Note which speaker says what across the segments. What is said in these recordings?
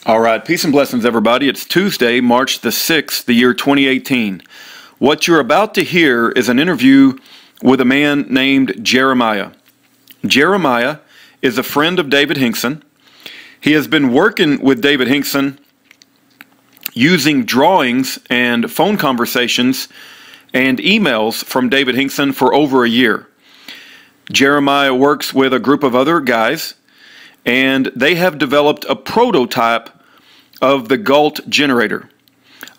Speaker 1: All right, peace and blessings, everybody. It's Tuesday, March the 6th, the year 2018. What you're about to hear is an interview with a man named Jeremiah. Jeremiah is a friend of David Hinkson. He has been working with David Hinkson using drawings and phone conversations and emails from David Hinkson for over a year. Jeremiah works with a group of other guys, and they have developed a prototype of the GALT generator.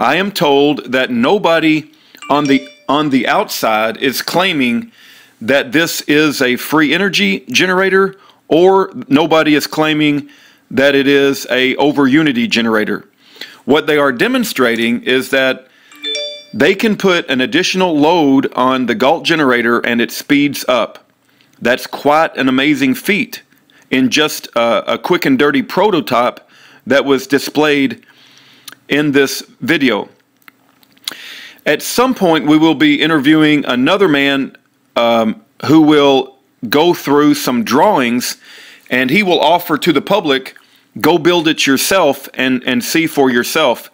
Speaker 1: I am told that nobody on the outside is claiming that this is a free energy generator, or nobody is claiming that it is a over unity generator. What they are demonstrating is that they can put an additional load on the GALT generator and it speeds up. That's quite an amazing feat in just a quick and dirty prototype that was displayed in this video. At some point, we will be interviewing another man who will go through some drawings, and he will offer to the public, go build it yourself and see for yourself.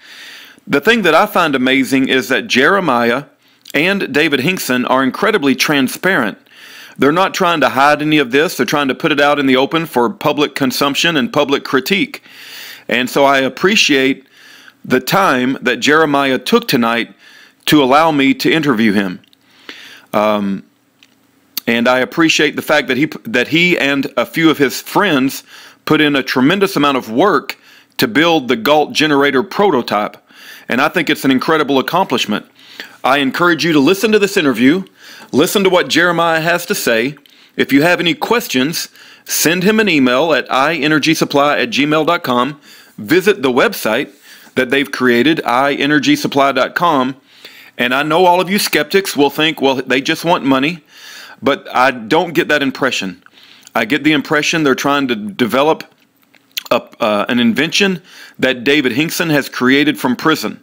Speaker 1: The thing that I find amazing is that Jeremiah and David Hinkson are incredibly transparent. They're not trying to hide any of this. They're trying to put it out in the open for public consumption and public critique. And so I appreciate the time that Jeremiah took tonight to allow me to interview him. And I appreciate the fact that he and a few of his friends put in a tremendous amount of work to build the GALT generator prototype. And I think it's an incredible accomplishment. I encourage you to listen to this interview, listen to what Jeremiah has to say. If you have any questions, send him an email at ienergysupply@gmail.com. Visit the website that they've created, ienergysupply.com. And I know all of you skeptics will think, well, they just want money. But I don't get that impression. I get the impression they're trying to develop an invention that David Hinkson has created from prison.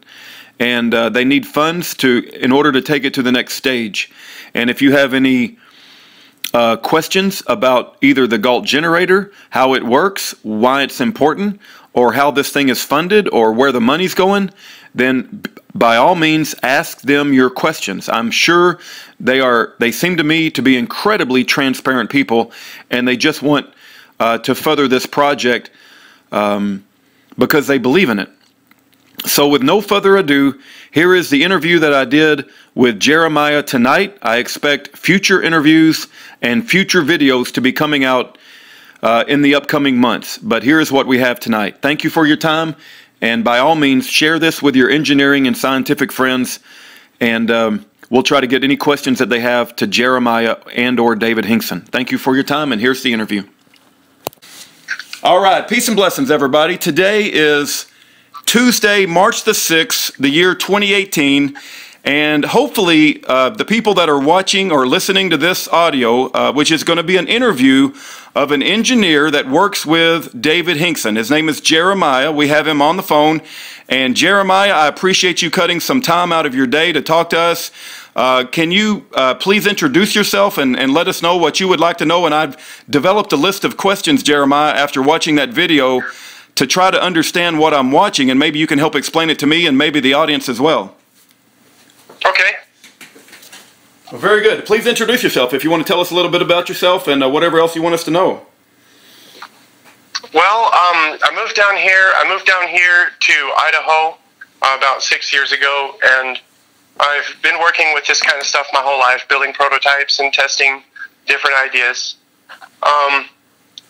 Speaker 1: And they need funds in order to take it to the next stage. And if you have any questions about either the GALT generator, how it works, why it's important, or how this thing is funded, or where the money's going, then by all means ask them your questions. I'm sure they seem to me to be incredibly transparent people, and they just want to further this project because they believe in it. So with no further ado, here is the interview that I did with Jeremiah tonight. I expect future interviews and future videos to be coming out in the upcoming months. But here's what we have tonight. Thank you for your time. And by all means, share this with your engineering and scientific friends. And we'll try to get any questions that they have to Jeremiah and or David Hinkson. Thank you for your time. And here's the interview. All right. Peace and blessings, everybody. Today is Tuesday, March the 6th, the year 2018, and hopefully the people that are watching or listening to this audio, which is going to be an interview of an engineer that works with David Hinkson. His name is Jeremiah. We have him on the phone. And Jeremiah, I appreciate you cutting some time out of your day to talk to us. Can you please introduce yourself and let us know what you would like to know? And I've developed a list of questions, Jeremiah, after watching that video, to try to understand what I'm watching, and maybe you can help explain it to me and maybe the audience as well.
Speaker 2: Okay.
Speaker 1: Well, very good. Please introduce yourself if you want to tell us a little bit about yourself and whatever else you want us to know.
Speaker 2: Well, I moved down here to Idaho about 6 years ago, and I've been working with this kind of stuff my whole life, building prototypes and testing different ideas.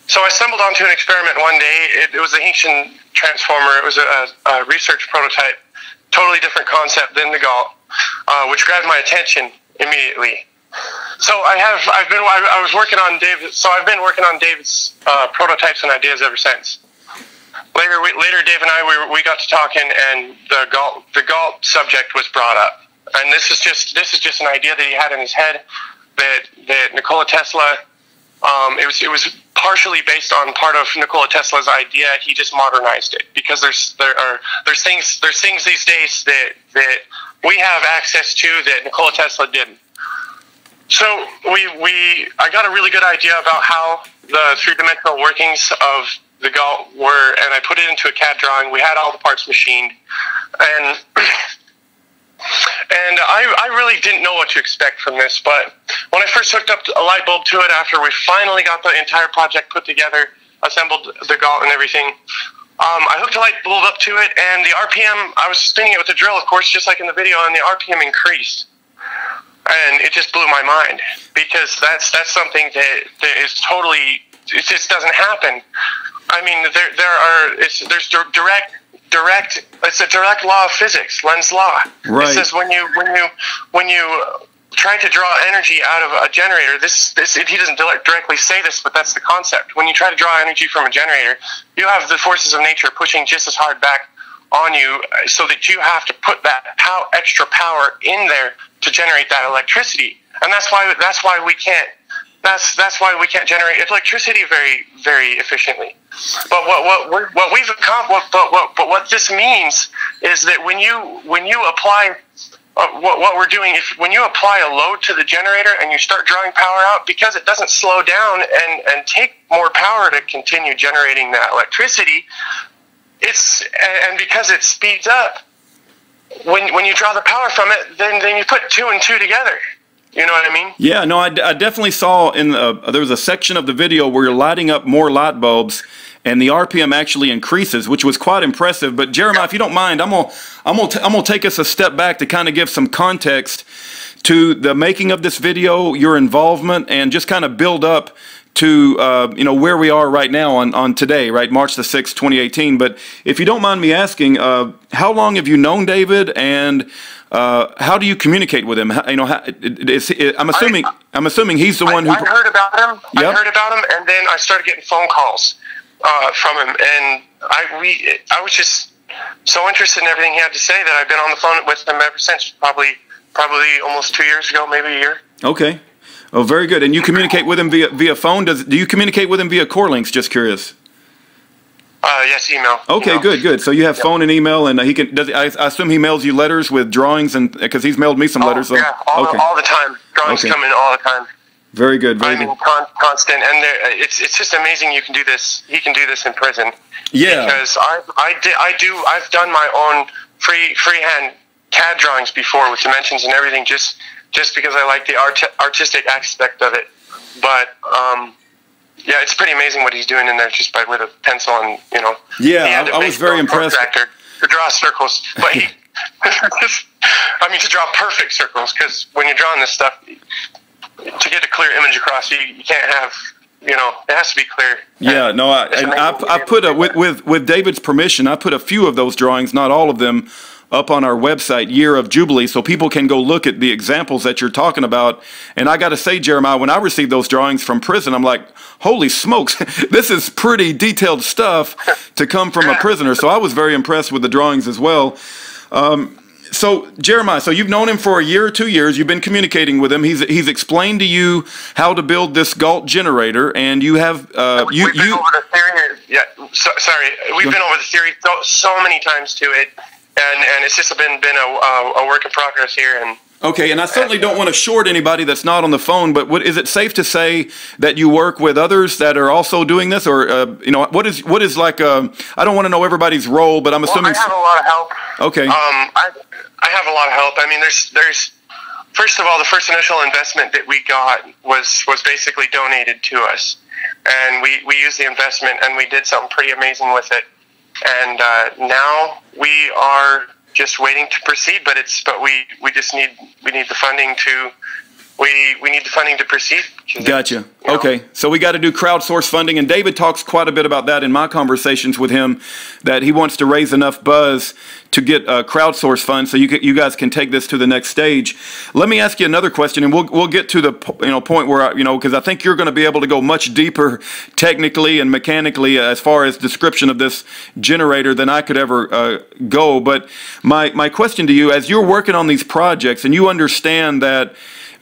Speaker 2: So I stumbled onto an experiment one day. It was a Hinkson transformer. It was a research prototype, totally different concept than the GALT, which grabbed my attention immediately. So I've been working on David's prototypes and ideas ever since. Later, Dave and I we got to talking, and the GALT subject was brought up. And this is just an idea that he had in his head that Nikola Tesla. It was partially based on part of Nikola Tesla's idea. He just modernized it because there's things these days that we have access to that Nikola Tesla didn't. So I got a really good idea about how the three-dimensional workings of the GALT were, and I put it into a CAD drawing. We had all the parts machined, and I really didn't know what to expect from this. But when I first hooked up a light bulb to it, after we finally got the entire project put together, assembled the GALT and everything, I hooked a light bulb up to it, and the RPM, I was spinning it with the drill, of course, just like in the video, and the RPM increased. And it just blew my mind, because that's something that is totally, it just doesn't happen. I mean, there's direct, it's a direct law of physics, Lenz's law.
Speaker 1: Right. It
Speaker 2: says when you try to draw energy out of a generator, he doesn't directly say this, but that's the concept. When you try to draw energy from a generator, you have the forces of nature pushing just as hard back on you, so that you have to put that extra power in there to generate that electricity. And that's why we can't generate electricity very, very efficiently. But what we've accomplished, but what this means is that when you apply what we're doing, when you apply a load to the generator and you start drawing power out, because it doesn't slow down and take more power to continue generating that electricity, and because it speeds up, when you draw the power from it, then you put 2 and 2 together. You know what I mean? Yeah,
Speaker 1: no, I definitely saw there was a section of the video where you're lighting up more light bulbs, and the RPM actually increases, which was quite impressive. But Jeremiah, if you don't mind, I'm gonna take us a step back to kind of give some context to the making of this video, your involvement, and just kind of build up to where we are right now on today, right, March the 6th, 2018. But if you don't mind me asking, how long have you known David, and how do you communicate with him? I'm assuming he's the one who.
Speaker 2: I heard about him. Yep. I heard about him, and then I started getting phone calls from him, and I was just so interested in everything he had to say that I've been on the phone with him ever since. Probably almost 2 years ago, maybe a year.
Speaker 1: Okay. Oh, very good. And you communicate with him via phone? Do you communicate with him via core links? Just curious.
Speaker 2: Yes, email.
Speaker 1: Okay, good. So you have phone and email, and he can. I assume he mails you letters with drawings, and because he's mailed me some letters. So.
Speaker 2: Yeah, all the time. Drawings come in all the time.
Speaker 1: Very good. Very good.
Speaker 2: Constant, and it's just amazing. You can do this. He can do this in prison.
Speaker 1: Yeah.
Speaker 2: Because I've done my own freehand CAD drawings before with dimensions and everything, just because I like the artistic aspect of it. But yeah, it's pretty amazing what he's doing in there just with a pencil and
Speaker 1: Yeah, I was very impressed.
Speaker 2: To draw circles, but to draw perfect circles, because when you're drawing this stuff, to get a clear image across, you can't have. It has to be clear. Yeah, no,
Speaker 1: I put with David's permission, I put a few of those drawings, not all of them, up on our website, Year of Jubilee, so people can go look at the examples that you're talking about. And I got to say, Jeremiah, when I received those drawings from prison, I'm like, holy smokes, this is pretty detailed stuff to come from a prisoner. So I was very impressed with the drawings as well. So Jeremiah, so you've known him for a year or 2 years. You've been communicating with him. He's explained to you how to build this GALT generator, and you have
Speaker 2: we've been over the theory. Yeah, we've been over the theory so many times to it. And it's just been a work in progress here. And
Speaker 1: okay, and I certainly don't want to short anybody that's not on the phone, but is it safe to say that you work with others that are also doing this, or what is like I don't want to know everybody's role, but I'm assuming.
Speaker 2: I have a lot of help.
Speaker 1: Okay.
Speaker 2: I have a lot of help. I mean, there's first of all, the first initial investment that we got was basically donated to us, and we used the investment and we did something pretty amazing with it. And now we are just waiting to proceed, but we just need the funding to we need the funding to proceed.
Speaker 1: Gotcha. Okay, so we got to do crowdsource funding, and David talks quite a bit about that in my conversations with him, that he wants to raise enough buzz to get crowdsource funds so you guys can take this to the next stage. Let me ask you another question, and we'll get to the point where because I think you're going to be able to go much deeper technically and mechanically as far as description of this generator than I could ever go. But my question to you, as you're working on these projects and you understand that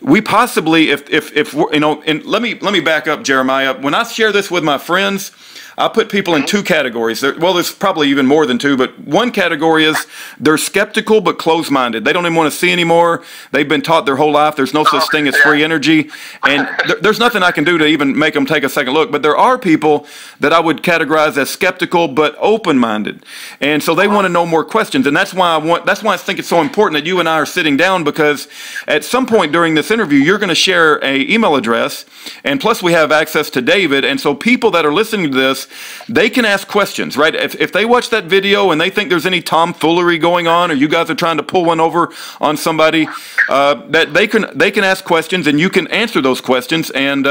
Speaker 1: we possibly, if and let me back up, Jeremiah. When I share this with my friends, I put people in two categories. Well, there's probably even more than two, but one category is they're skeptical but closed-minded. They don't even want to see anymore. They've been taught their whole life there's no such thing as free energy, and there's nothing I can do to even make them take a second look. But there are people that I would categorize as skeptical but open-minded, and so they want to know more questions. And that's why I think it's so important that you and I are sitting down, because at some point during this interview, you're going to share an email address, and plus we have access to David, and so people that are listening to this, they can ask questions, right? If they watch that video and they think there's any tomfoolery going on, or you guys are trying to pull one over on somebody, that they can ask questions, and you can answer those questions. And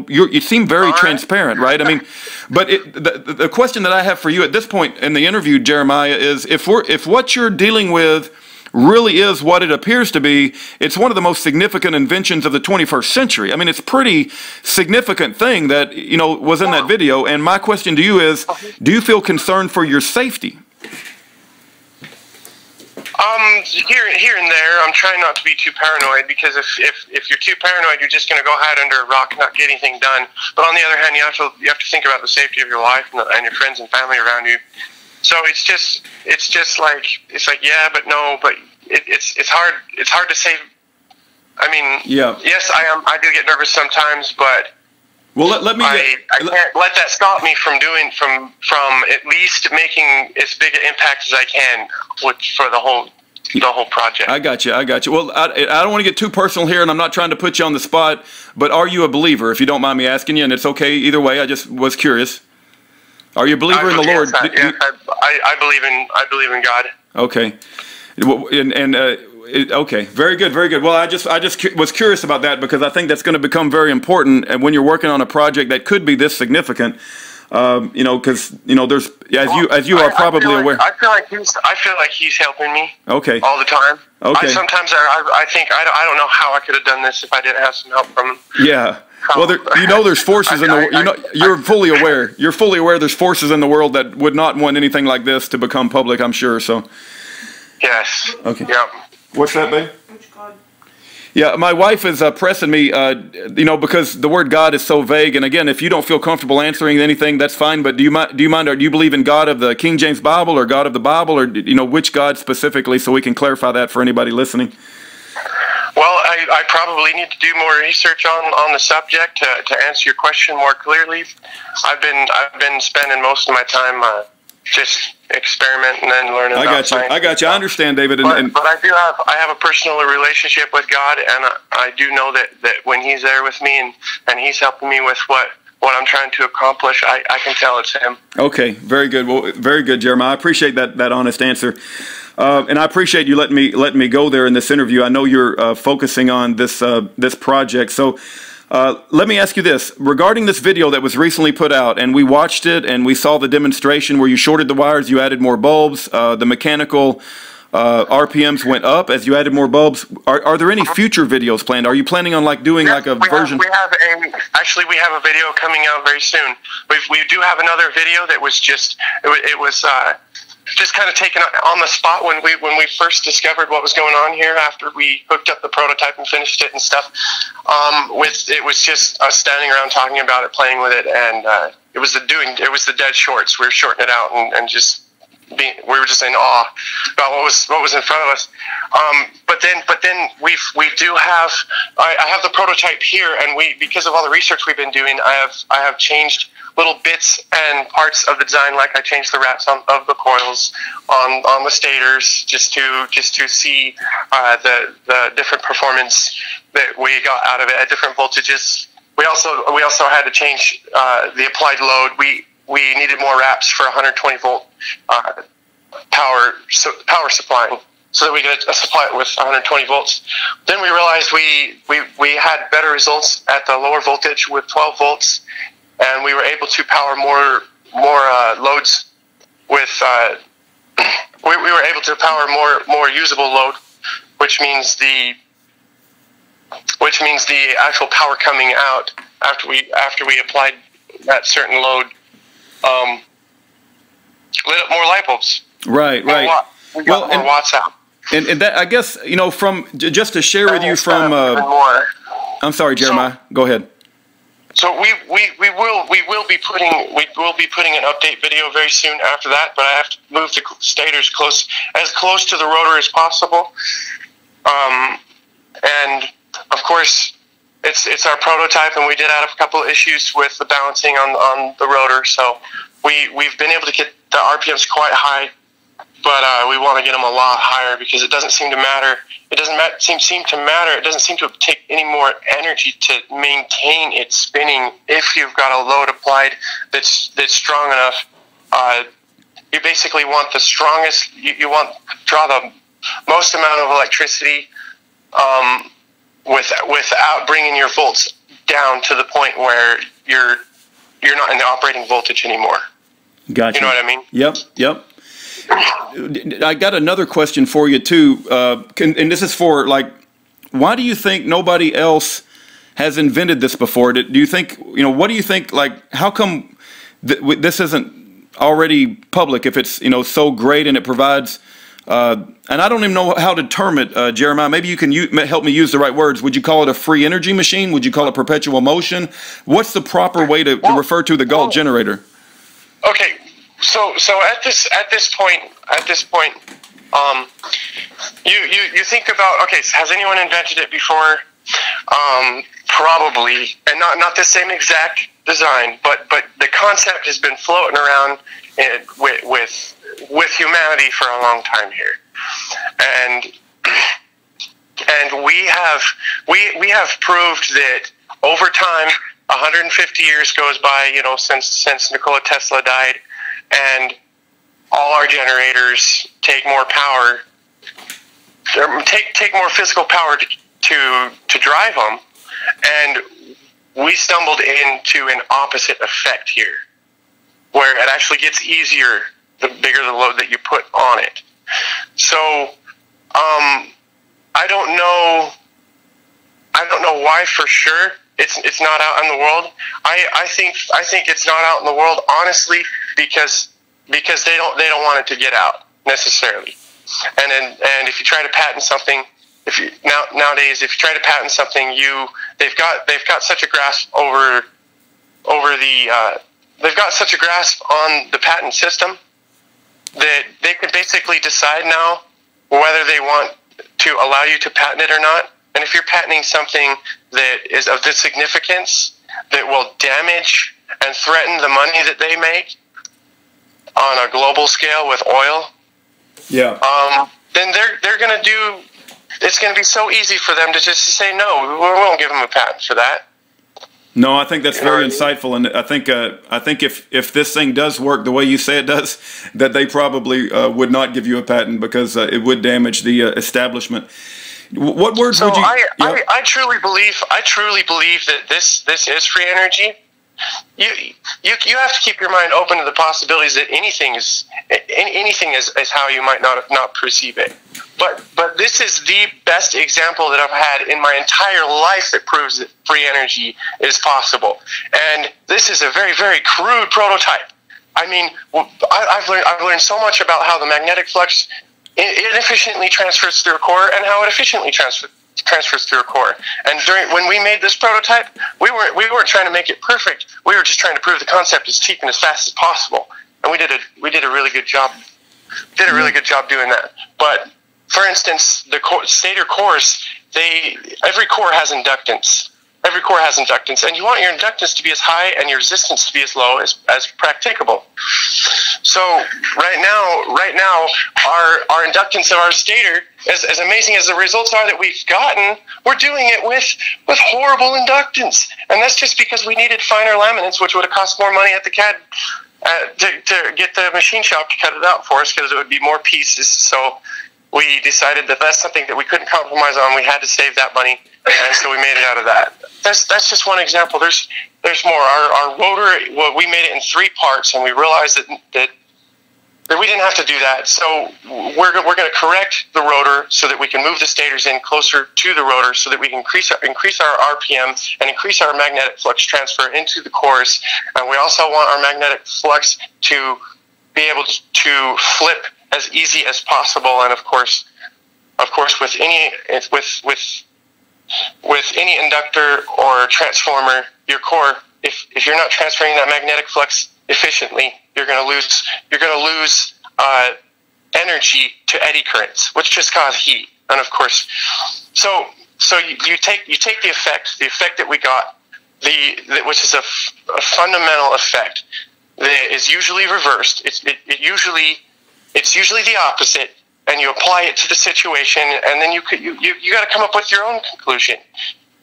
Speaker 1: you seem very transparent, right? I mean, but the question that I have for you at this point in the interview, Jeremiah, is if what you're dealing with really is what it appears to be, it's one of the most significant inventions of the 21st century. I mean, it's a pretty significant thing that, was in that video. And my question to you is, do you feel concerned for your safety?
Speaker 2: Here and there, I'm trying not to be too paranoid, because if you're too paranoid, you're just going to go hide under a rock and not get anything done. But on the other hand, you have to think about the safety of your life and your friends and family around you. So it's just like yeah, but no, but it's hard to say. I mean, yeah. Yes, I do get nervous sometimes, but
Speaker 1: let me.
Speaker 2: I can't let that stop me from at least making as big an impact as I can for the whole project.
Speaker 1: I got you. Well, I don't want to get too personal here, and I'm not trying to put you on the spot, but are you a believer? If you don't mind me asking you, and it's okay either way. I just was curious. Are you a believer in the Lord?
Speaker 2: Yes, I believe in God.
Speaker 1: Okay, okay, very good, very good. Well, I just was curious about that, because I think that's going to become very important, and when you're working on a project that could be this significant, because there's as you are probably aware.
Speaker 2: I feel like he's helping me.
Speaker 1: Okay.
Speaker 2: All the time.
Speaker 1: Okay.
Speaker 2: Sometimes I think I don't know how I could have done this if I didn't have some help from him.
Speaker 1: Yeah. Well, there's forces in the you're fully aware. You're fully aware there's forces in the world that would not want anything like this to become public, I'm sure. So.
Speaker 2: Yes.
Speaker 1: Okay.
Speaker 2: Yeah.
Speaker 1: What's that, babe? Yeah, my wife is pressing me, because the word God is so vague. And again, if you don't feel comfortable answering anything, that's fine. But do you mind? Or do you believe in God of the King James Bible, or God of the Bible, or which God specifically, so we can clarify that for anybody listening?
Speaker 2: Well, I probably need to do more research on the subject to answer your question more clearly. I've been spending most of my time just experimenting and learning.
Speaker 1: I got you. I understand, David.
Speaker 2: But I have a personal relationship with God, and I do know that when He's there with me and He's helping me with what I'm trying to accomplish, I can tell it's Him.
Speaker 1: Okay, very good. Well, very good, Jeremiah. I appreciate that honest answer. And I appreciate you letting me go there in this interview. I know you're focusing on this project. So let me ask you this. Regarding this video that was recently put out, and we watched it, and we saw the demonstration where you shorted the wires, you added more bulbs, the mechanical RPMs went up as you added more bulbs. Are there any future videos planned? Are you planning on doing a version?
Speaker 2: We have a video coming out very soon. We do have another video that was just kind of taken on the spot when we first discovered what was going on here after we hooked up the prototype and finished it and stuff. It was just us standing around talking about it, playing with it, and it was the dead shorts. We were shorting it out and we were just in awe about what was in front of us. But then we do have I have the prototype here, and because of all the research we've been doing, I have changed little bits and parts of the design, like I changed the wraps of the coils on the stators just to see the different performance that we got out of it at different voltages. We also had to change the applied load. We needed more wraps for 120 volt power supplying, so that we could supply it with 120 volts. Then we realized we had better results at the lower voltage with 12 volts, and we were able to power more loads with. We were able to power more usable load, which means the actual power coming out after we applied that certain load lit up more light bulbs.
Speaker 1: Right.
Speaker 2: We got more watts out.
Speaker 1: And that, I guess, from just to share with you from. I'm sorry, Jeremiah. Go ahead.
Speaker 2: So we will be putting an update video very soon after that, but I have to move the stators as close to the rotor as possible. And of course, it's our prototype, and we did have a couple of issues with the balancing on the rotor. So we've been able to get the RPMs quite high, but we want to get them a lot higher because it doesn't seem to matter. It doesn't seem to matter. It doesn't seem to take any more energy to maintain it spinning if you've got a load applied that's strong enough. You basically want the strongest. You want to draw the most amount of electricity without bringing your volts down to the point where you're not in the operating voltage anymore.
Speaker 1: Gotcha.
Speaker 2: You know what I mean?
Speaker 1: Yep. I got another question for you too, and this is for why do you think nobody else has invented this before? Do you think, what do you think, how come this isn't already public if it's, so great and it provides, and I don't even know how to term it, Jeremiah, maybe you can help me use the right words. Would you call it a free energy machine? Would you call it perpetual motion? What's the proper way to refer to the GALT generator?
Speaker 2: Okay. So at this point, you think about, okay, so has anyone invented it before? Probably, and not the same exact design, but the concept has been floating around with humanity for a long time here, and we have proved that over time, 150 years goes by, since Nikola Tesla died. And all our generators take more power, take more physical power to drive them, and we stumbled into an opposite effect here, where it actually gets easier the bigger the load that you put on it. So I don't know why for sure it's not out in the world. I think it's not out in the world, honestly, because they don't want it to get out necessarily. And if you try to patent something, nowadays if you try to patent something, they've got such a grasp over the they've got such a grasp on the patent system that they could basically decide now whether they want to allow you to patent it or not. And if you're patenting something that is of this significance, that will damage and threaten the money that they make on a global scale with oil, then they're going to do. It's going to be so easy for them to just say no. We won't give them a patent for that.
Speaker 1: No, I think that's very insightful, and I think if this thing does work the way you say it does, that they probably would not give you a patent because it would damage the establishment. What words would you?
Speaker 2: I truly believe that this is free energy. You have to keep your mind open to the possibilities that anything is how you might not perceive it. But this is the best example that I've had in my entire life that proves that free energy is possible. And this is a very, very crude prototype. I mean, I've learned so much about how the magnetic flux inefficiently transfers through a core and how it efficiently transfers through a core. And when we made this prototype, we weren't trying to make it perfect. We were just trying to prove the concept is cheap and as fast as possible. And we did a really good job. Did a really good job doing that. But for instance, the stator cores, every core has inductance. Every core has inductance, and you want your inductance to be as high and your resistance to be as low as practicable. So right now, our inductance of our stator, as amazing as the results are that we've gotten, we're doing it with horrible inductance, and that's just because we needed finer laminates, which would have cost more money at the CAD to get the machine shop to cut it out for us, because it would be more pieces. So we decided that that's something that we couldn't compromise on. We had to save that money, and so we made it out of that. That's just one example. There's more. Our rotor, we made it in 3 parts, and we realized that we didn't have to do that. So we're going to correct the rotor so that we can move the stators in closer to the rotor, so that we can increase our RPM and increase our magnetic flux transfer into the cores. And we also want our magnetic flux to be able to flip as easy as possible. And of course, with any inductor or transformer, your core, if you're not transferring that magnetic flux efficiently, you're going to lose energy to eddy currents, which just cause heat. And of course, so you take the effect that we got, which is a fundamental effect that is usually reversed. It's usually the opposite, and you apply it to the situation, and then you got to come up with your own conclusion.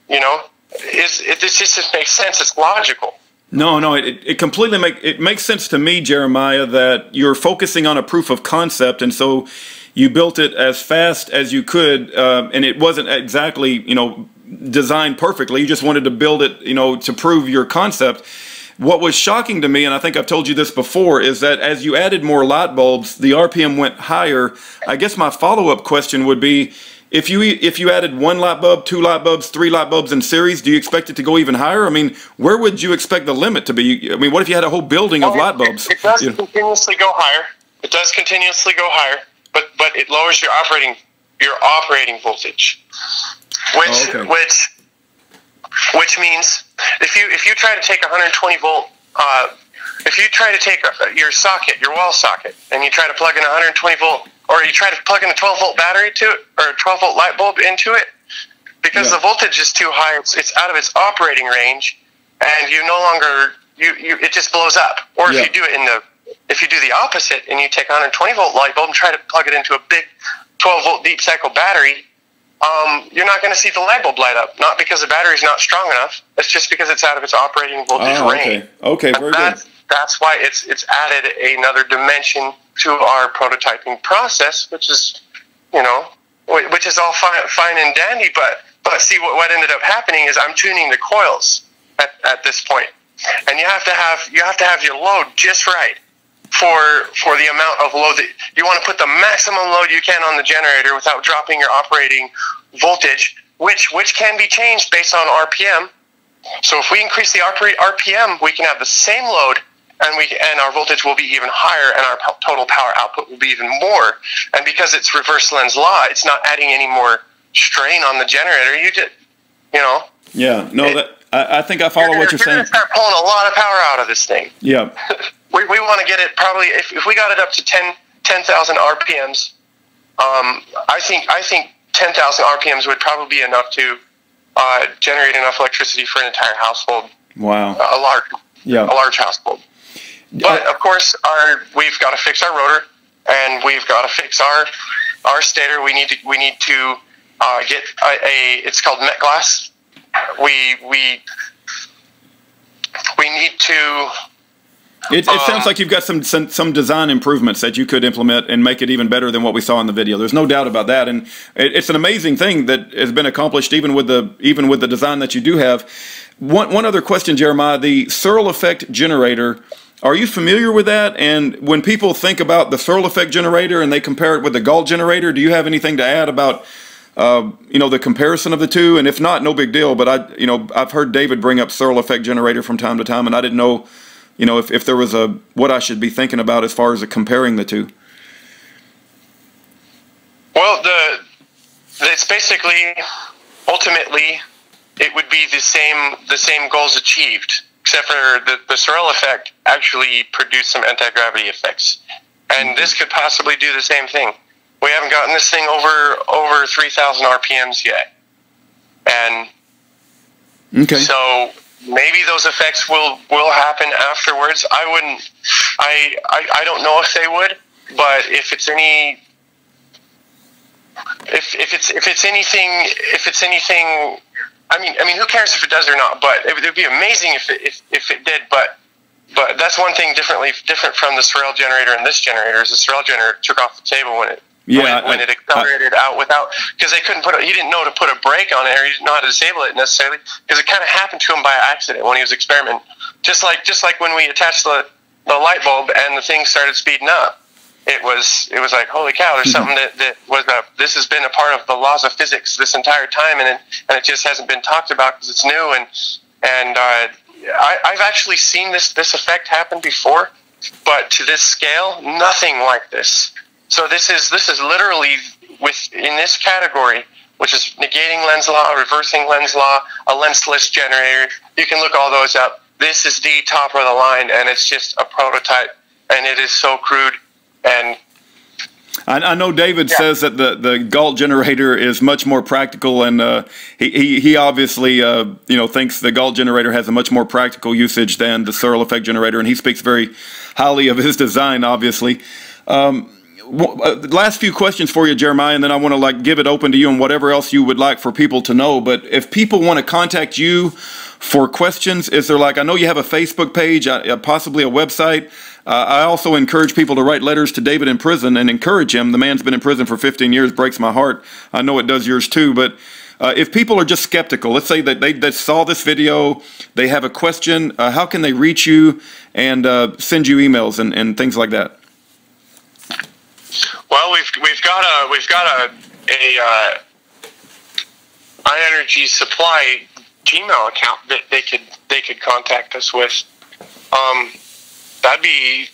Speaker 2: This just makes sense. It's logical.
Speaker 1: No, it completely makes sense to me, Jeremiah, that you're focusing on a proof of concept, and so you built it as fast as you could, and it wasn't exactly, designed perfectly. You just wanted to build it, to prove your concept. What was shocking to me, and I think I've told you this before, is that as you added more light bulbs, the RPM went higher. I guess my follow-up question would be, if you added 1 light bulb, 2 light bulbs, 3 light bulbs in series, do you expect it to go even higher? I mean, where would you expect the limit to be? I mean, what if you had a whole building of light bulbs?
Speaker 2: It does continuously go higher. It does continuously go higher, but it lowers your operating voltage, which means if you try to take 120 volt, if you try to take your wall socket, and you try to plug in 120 volt, or you try to plug in a 12 volt battery to it, or a 12 volt light bulb into it, because the voltage is too high, it's out of its operating range, and you no longer it just blows up. Or if you do the opposite, and you take a 120 volt light bulb and try to plug it into a big 12 volt deep cycle battery, you're not going to see the light bulb light up. Not because the battery is not strong enough. It's just because it's out of its operating voltage range.
Speaker 1: Okay, very good.
Speaker 2: That's why it's added another dimension to our prototyping process, which is, which is all fine and dandy. But see, what ended up happening is I'm tuning the coils at this point, and you have to have your load just right for the amount of load that you want to put the maximum load you can on the generator without dropping your operating voltage, which can be changed based on RPM. So if we increase the RPM, we can have the same load, and our voltage will be even higher, and our total power output will be even more. And because it's reverse Lenz's law, it's not adding any more strain on the generator. You just,
Speaker 1: Yeah, no, I think I follow what you're saying.
Speaker 2: You're going to start pulling a lot of power out of this thing.
Speaker 1: Yeah.
Speaker 2: We want to get it probably, if we got it up to 10,000 RPMs, I think 10,000 RPMs would probably be enough to generate enough electricity for an entire household.
Speaker 1: Wow.
Speaker 2: A large household. But of course, we've got to fix our rotor, and we've got to fix our stator. We need to get it's called Met Glass. We need to.
Speaker 1: It sounds like you've got some design improvements that you could implement and make it even better than what we saw in the video. There's no doubt about that, and it's an amazing thing that has been accomplished even with the design that you do have. One other question, Jeremiah: the Searle effect generator. Are you familiar with that? And when people think about the Searle effect generator and they compare it with the GALT generator, do you have anything to add about the comparison of the two? And if not, no big deal. But I've heard David bring up Searle effect generator from time to time, and I didn't know. If there was what I should be thinking about as far as comparing the two.
Speaker 2: Well, it's basically, ultimately, it would be the same goals achieved, except for the Searle effect actually produced some anti-gravity effects, and this could possibly do the same thing. We haven't gotten this thing over 3,000 RPMs yet, and so maybe those effects will happen afterwards. I don't know if they would, but if it's anything, I mean, who cares if it does or not? But it would be amazing if it did. But that's one thing different from the Searle generator and this generator is the Searle generator took off the table when it accelerated out without, because he didn't know to put a brake on it, or he didn't know how to disable it necessarily, because it kind of happened to him by accident when he was experimenting. Just like when we attached the light bulb and the thing started speeding up. It was like, holy cow, there's something that was this has been a part of the laws of physics this entire time, and it just hasn't been talked about because it's new, and I've actually seen this effect happen before, but to this scale, nothing like this. So this is literally in this category which is negating lens law, reversing lens law, a lensless generator. You can look all those up. This is the top of the line, and it's just a prototype, and it is so crude. And
Speaker 1: I know David says that the GALT generator is much more practical, and he obviously thinks the GALT generator has a much more practical usage than the Searle effect generator, and he speaks very highly of his design, obviously. Last few questions for you, Jeremiah, and then I want to give it open to you and whatever else you would like for people to know. But if people want to contact you for questions, is there I know you have a Facebook page, possibly a website. I also encourage people to write letters to David in prison and encourage him. The man's been in prison for 15 years, breaks my heart. I know it does yours too. But if people are just skeptical, let's say that they saw this video, they have a question, how can they reach you and send you emails and things like that?
Speaker 2: Well, we've got a high energy supply Gmail account that they could contact us with. That'd be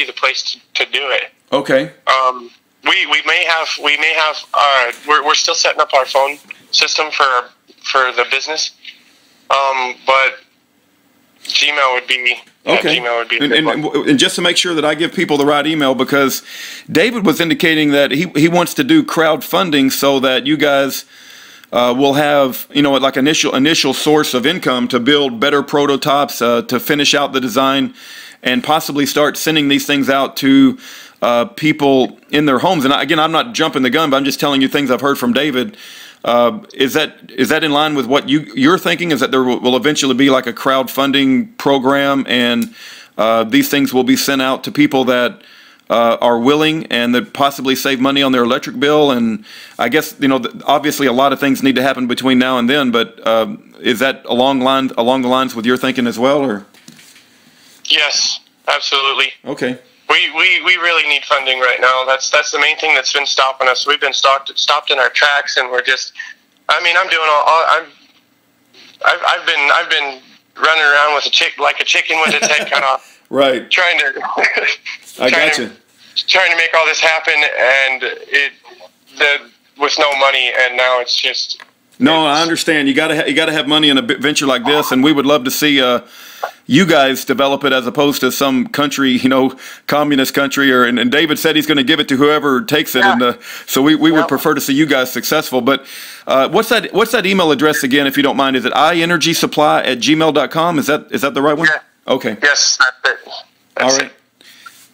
Speaker 2: the place to do it.
Speaker 1: Okay.
Speaker 2: We may have we're still setting up our phone system for the business. But Gmail would be
Speaker 1: okay.
Speaker 2: Gmail would be
Speaker 1: and just to make sure that I give people the right email, because David was indicating that he wants to do crowdfunding so that you guys will have initial source of income to build better prototypes, to finish out the design, and possibly start sending these things out to people in their homes. And again, I'm not jumping the gun, but I'm just telling you things I've heard from David. Is that in line with what you're thinking? Is that there will eventually be a crowdfunding program, and these things will be sent out to people that are willing and that possibly save money on their electric bill? And I guess obviously a lot of things need to happen between now and then, but is that along the lines with your thinking as well, or?
Speaker 2: Yes, absolutely.
Speaker 1: Okay.
Speaker 2: We really need funding right now. That's the main thing that's been stopping us. We've been stopped in our tracks, and we're just. I mean, I'm doing I've been running around with a chicken with its head cut off.
Speaker 1: Right.
Speaker 2: Trying to. Trying to make all this happen, and with no money, and now it's just.
Speaker 1: No, I understand. You got to have money in a venture like this, and we would love to see you guys develop it as opposed to some country, communist country. And David said he's going to give it to whoever takes it, and so we would prefer to see you guys successful. But what's that email address again, if you don't mind? Is it iEnergySupply@gmail.com? Is that the right one?
Speaker 2: Yeah.
Speaker 1: Okay.
Speaker 2: Yes, that's it.
Speaker 1: All right.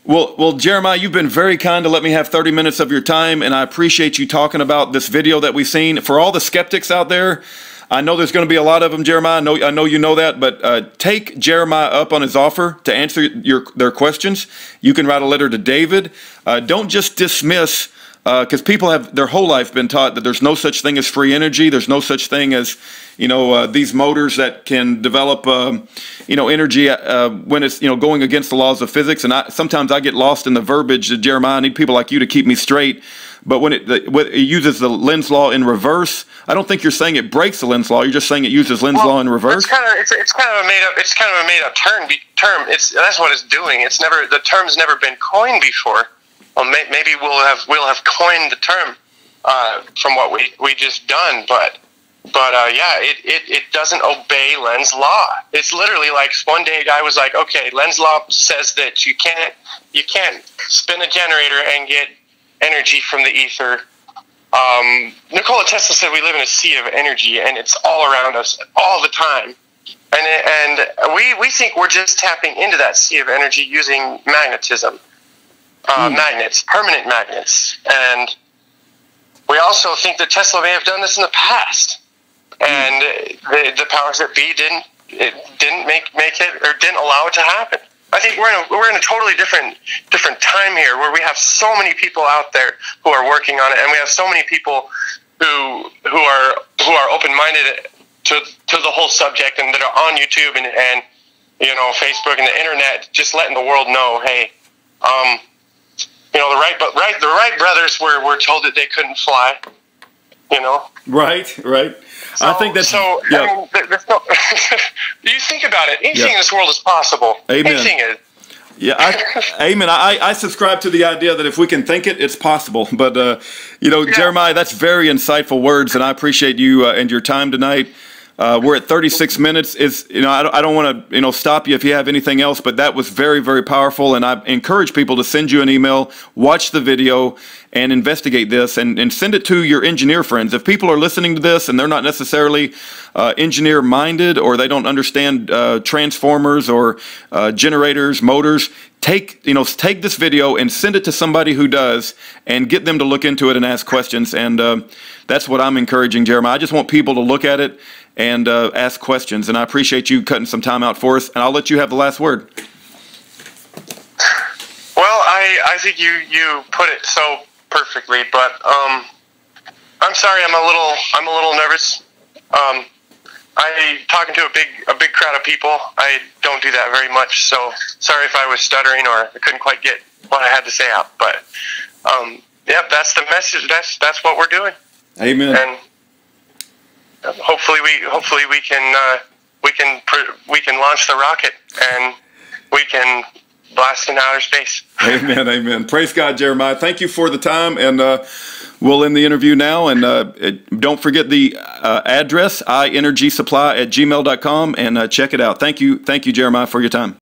Speaker 1: Well, Jeremiah, you've been very kind to let me have 30 minutes of your time, and I appreciate you talking about this video that we've seen. For all the skeptics out there, I know there's going to be a lot of them, Jeremiah. I know you know that, but take Jeremiah up on his offer to answer their questions. You can write a letter to David. Don't just dismiss, because people have their whole life been taught that there's no such thing as free energy. There's no such thing as these motors that can develop energy when it's going against the laws of physics. And sometimes I get lost in the verbiage. Jeremiah, I need people like you to keep me straight. But when it uses the lens law in reverse, I don't think you're saying it breaks the lens law. You're just saying it uses lens law in reverse.
Speaker 2: It's kind of a made up term. That's what it's doing. The term's never been coined before. Well, maybe we'll have coined the term from what we just done, but it doesn't obey lens law. It's literally like one day a guy was like, okay, lens law says that you can't spin a generator and get energy from the ether. Nikola Tesla said we live in a sea of energy, and it's all around us all the time. And we think we're just tapping into that sea of energy using magnetism. Magnets, permanent magnets, and we also think that Tesla may have done this in the past, and the powers that be didn't make it, or didn't allow it to happen. I think we're in a totally different time here, where we have so many people out there who are working on it, and we have so many people who are open-minded to the whole subject, and that are on YouTube and Facebook and the internet, just letting the world know, hey. The Wright brothers were told that they couldn't fly.
Speaker 1: Right.
Speaker 2: So,
Speaker 1: I think that's
Speaker 2: so.
Speaker 1: yeah.
Speaker 2: I mean, you think about it. Anything in this world is possible.
Speaker 1: Amen.
Speaker 2: Anything is.
Speaker 1: Yeah, amen. I subscribe to the idea that if we can think it, it's possible. But, yeah. Jeremiah, that's very insightful words, and I appreciate you and your time tonight. We're at 36 minutes. I don't want to, stop you if you have anything else, but that was very, very powerful. And I encourage people to send you an email, watch the video, and investigate this, and send it to your engineer friends. If people are listening to this and they're not necessarily engineer-minded, or they don't understand transformers or generators, motors, take this video and send it to somebody who does, and get them to look into it and ask questions. And that's what I'm encouraging, Jeremiah. I just want people to look at it and ask questions. And I appreciate you cutting some time out for us. And I'll let you have the last word.
Speaker 2: Well, I think you put it so perfectly, but I'm sorry, I'm a little nervous. I talking to a big crowd of people. I don't do that very much, so sorry if I was stuttering or I couldn't quite get what I had to say out. But yeah, that's the message. That's what we're doing.
Speaker 1: Amen.
Speaker 2: And hopefully we can launch the rocket and we can blast in outer space.
Speaker 1: Amen, amen. Praise God, Jeremiah. Thank you for the time, and we'll end the interview now. And don't forget the address, ienergysupply@gmail.com, and check it out. Thank you, Jeremiah, for your time.